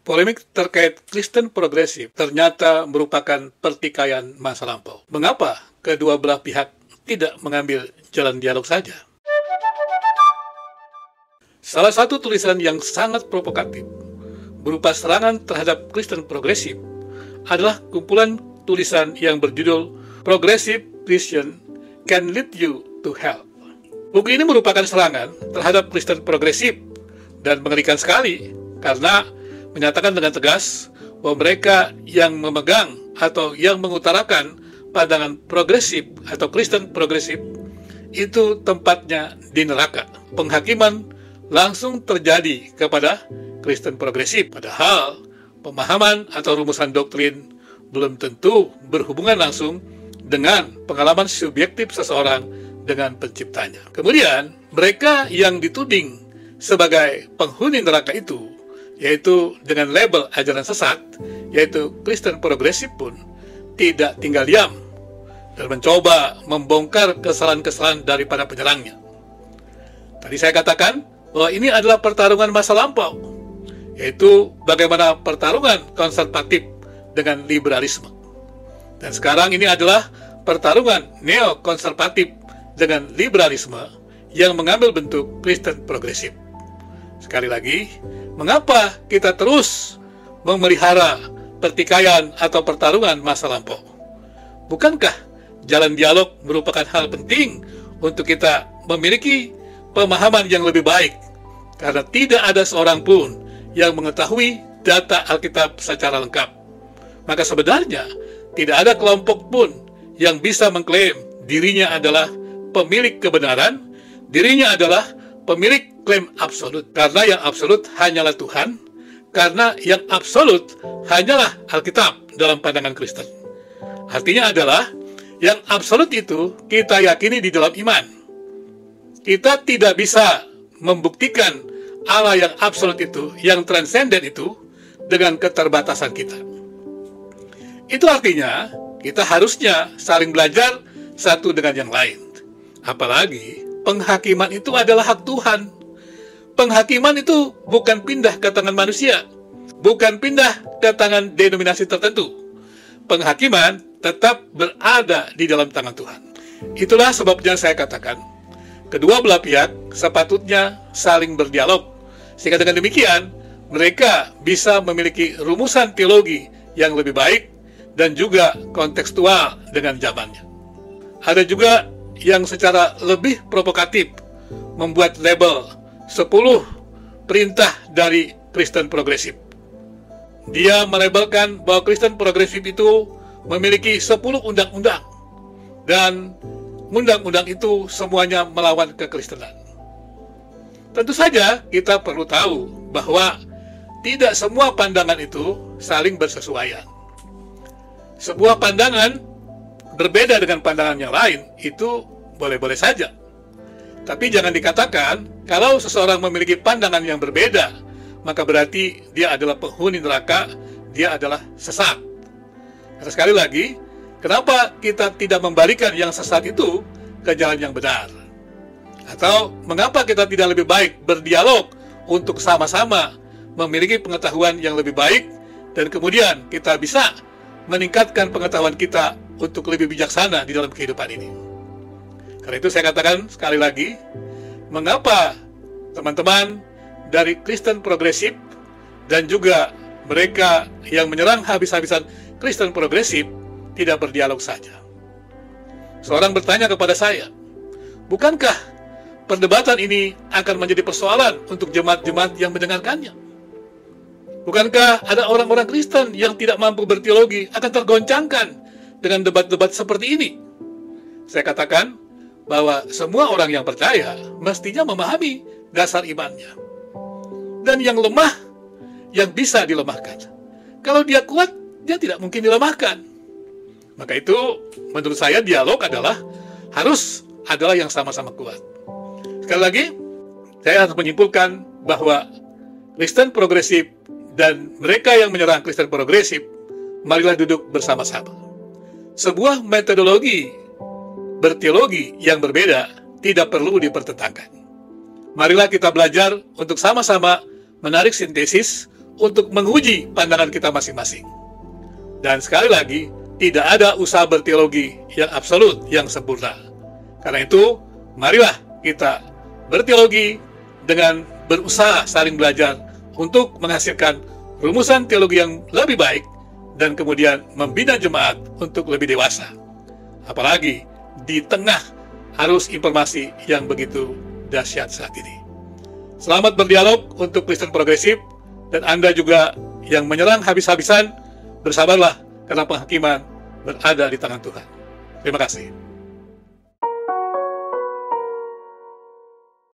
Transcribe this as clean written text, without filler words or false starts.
Polemik terkait Kristen progresif ternyata merupakan pertikaian masa lampau. Mengapa kedua belah pihak tidak mengambil jalan dialog saja? Salah satu tulisan yang sangat provokatif berupa serangan terhadap Kristen progresif adalah kumpulan tulisan yang berjudul Progressive Christian Can Lead You to Hell. Buku ini merupakan serangan terhadap Kristen progresif dan mengerikan sekali karena menyatakan dengan tegas bahwa mereka yang memegang atau yang mengutarakan pandangan progresif atau Kristen progresif itu tempatnya di neraka. Penghakiman langsung terjadi kepada Kristen progresif, padahal pemahaman atau rumusan doktrin belum tentu berhubungan langsung dengan pengalaman subjektif seseorang dengan penciptanya. Kemudian mereka yang dituding sebagai penghuni neraka itu, yaitu dengan label ajaran sesat, yaitu Kristen progresif pun tidak tinggal diam dan mencoba membongkar kesalahan-kesalahan dari para penyerangnya. Tadi saya katakan bahwa ini adalah pertarungan masa lampau, yaitu bagaimana pertarungan konservatif dengan liberalisme. Dan sekarang ini adalah pertarungan neo-konservatif dengan liberalisme yang mengambil bentuk Kristen progresif. Sekali lagi, mengapa kita terus memelihara pertikaian atau pertarungan masa lampau? Bukankah jalan dialog merupakan hal penting untuk kita memiliki pemahaman yang lebih baik? Karena tidak ada seorang pun yang mengetahui data Alkitab secara lengkap. Maka sebenarnya tidak ada kelompok pun yang bisa mengklaim dirinya adalah pemilik kebenaran, dirinya adalah pemilik klaim absolut. Karena yang absolut hanyalah Tuhan, karena yang absolut hanyalah Alkitab dalam pandangan Kristen. Artinya adalah, yang absolut itu kita yakini di dalam iman. Kita tidak bisa membuktikan Allah yang absolut itu, yang transenden itu, dengan keterbatasan kita. Itu artinya, kita harusnya saling belajar satu dengan yang lain. Apalagi, penghakiman itu adalah hak Tuhan. Penghakiman itu bukan pindah ke tangan manusia, bukan pindah ke tangan denominasi tertentu. Penghakiman tetap berada di dalam tangan Tuhan. Itulah sebabnya saya katakan, kedua belah pihak sepatutnya saling berdialog, sehingga dengan demikian mereka bisa memiliki rumusan teologi yang lebih baik dan juga kontekstual dengan zamannya. Ada juga yang secara lebih provokatif membuat label 10 perintah dari Kristen progresif. Dia melabelkan bahwa Kristen progresif itu memiliki 10 undang-undang, dan undang-undang itu semuanya melawan kekristenan. Tentu saja kita perlu tahu bahwa tidak semua pandangan itu saling bersesuaian. Sebuah pandangan berbeda dengan pandangan yang lain, itu boleh-boleh saja. Tapi jangan dikatakan kalau seseorang memiliki pandangan yang berbeda, maka berarti dia adalah penghuni neraka, dia adalah sesat. Karena sekali lagi, kenapa kita tidak membalikan yang sesat itu ke jalan yang benar? Atau mengapa kita tidak lebih baik berdialog untuk sama-sama memiliki pengetahuan yang lebih baik, dan kemudian kita bisa meningkatkan pengetahuan kita untuk lebih bijaksana di dalam kehidupan ini. Karena itu saya katakan sekali lagi, mengapa teman-teman dari Kristen progresif dan juga mereka yang menyerang habis-habisan Kristen progresif tidak berdialog saja. Seorang bertanya kepada saya, bukankah perdebatan ini akan menjadi persoalan untuk jemaat-jemaat yang mendengarkannya? Bukankah ada orang-orang Kristen yang tidak mampu berteologi akan tergoncangkan dengan debat-debat seperti ini? Saya katakan bahwa semua orang yang percaya mestinya memahami dasar imannya. Dan yang lemah, yang bisa dilemahkan. Kalau dia kuat, dia tidak mungkin dilemahkan. Maka itu, menurut saya dialog harus adalah yang sama-sama kuat. Sekali lagi, saya harus menyimpulkan bahwa Kristen progresif dan mereka yang menyerang Kristen progresif, marilah duduk bersama-sama. Sebuah metodologi berteologi yang berbeda tidak perlu dipertentangkan. Marilah kita belajar untuk sama-sama menarik sintesis untuk menguji pandangan kita masing-masing. Dan sekali lagi, tidak ada usaha berteologi yang absolut, yang sempurna. Karena itu, marilah kita berteologi dengan berusaha saling belajar untuk menghasilkan rumusan teologi yang lebih baik dan kemudian membina jemaat untuk lebih dewasa. Apalagi di tengah arus informasi yang begitu dahsyat saat ini. Selamat berdialog untuk Kristen progresif, dan Anda juga yang menyerang habis-habisan, bersabarlah karena penghakiman berada di tangan Tuhan. Terima kasih.